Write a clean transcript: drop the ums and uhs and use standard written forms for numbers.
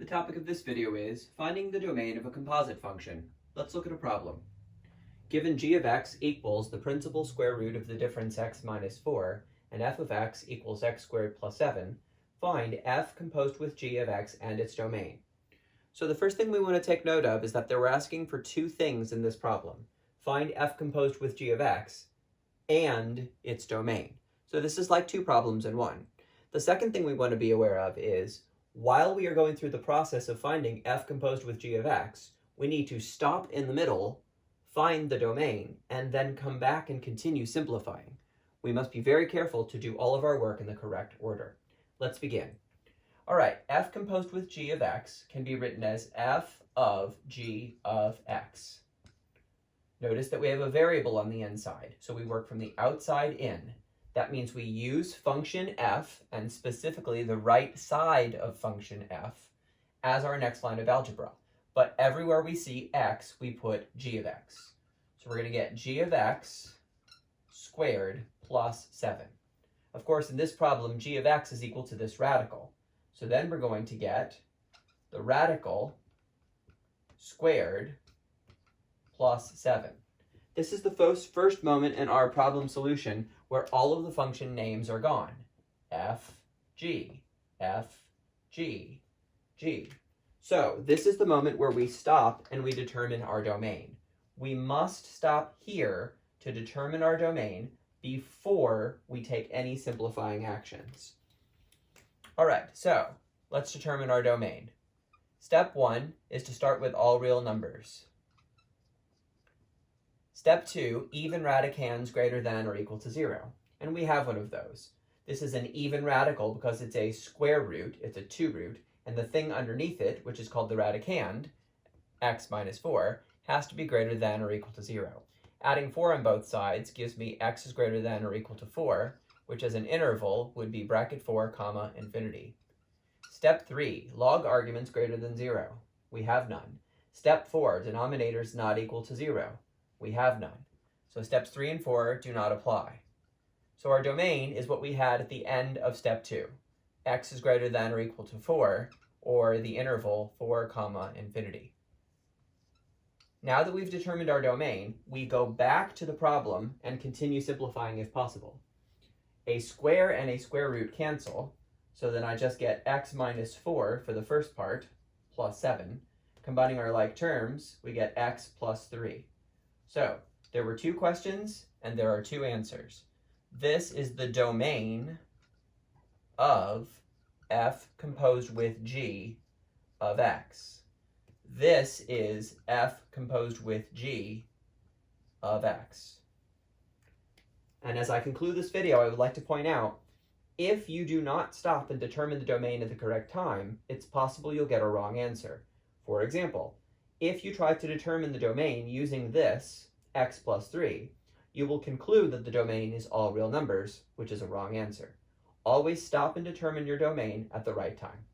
The topic of this video is finding the domain of a composite function. Let's look at a problem. Given g of x equals the principal square root of the difference x minus 4 and f of x equals x squared plus 7, find f composed with g of x and its domain. So the first thing we want to take note of is that we're asking for two things in this problem. Find f composed with g of x and its domain. So this is like two problems in one. The second thing we want to be aware of is while we are going through the process of finding f composed with g of x, we need to stop in the middle, find the domain, and then come back and continue simplifying. We must be very careful to do all of our work in the correct order. Let's begin. All right, f composed with g of x can be written as f of g of x. Notice that we have a variable on the inside, so we work from the outside in. That means we use function f, and specifically the right side of function f, as our next line of algebra. But everywhere we see x, we put g of x. So we're going to get g of x squared plus 7. Of course, in this problem, g of x is equal to this radical. So then we're going to get the radical squared plus 7. This is the first moment in our problem solution where all of the function names are gone. F, G, F, G, G. So this is the moment where we stop and we determine our domain. We must stop here to determine our domain before we take any simplifying actions. All right, so let's determine our domain. Step 1 is to start with all real numbers. Step 2, even radicands greater than or equal to 0. And we have one of those. This is an even radical because it's a square root, it's a 2 root, and the thing underneath it, which is called the radicand, x minus 4, has to be greater than or equal to 0. Adding 4 on both sides gives me x is greater than or equal to 4, which as an interval would be bracket 4, comma, infinity. Step 3, log arguments greater than 0. We have none. Step 4, denominators not equal to 0. We have none. So steps 3 and 4 do not apply. So our domain is what we had at the end of step 2. X is greater than or equal to 4, or the interval 4, comma, infinity. Now that we've determined our domain, we go back to the problem and continue simplifying if possible. A square and a square root cancel, so then I just get x minus 4 for the first part, plus 7. Combining our like terms, we get x plus 3. So there were two questions and there are two answers. This is the domain of f composed with g of x. This is f composed with g of x. And as I conclude this video, I would like to point out, if you do not stop and determine the domain at the correct time, it's possible you'll get a wrong answer. For example, if you try to determine the domain using this, x plus 3, you will conclude that the domain is all real numbers, which is a wrong answer. Always stop and determine your domain at the right time.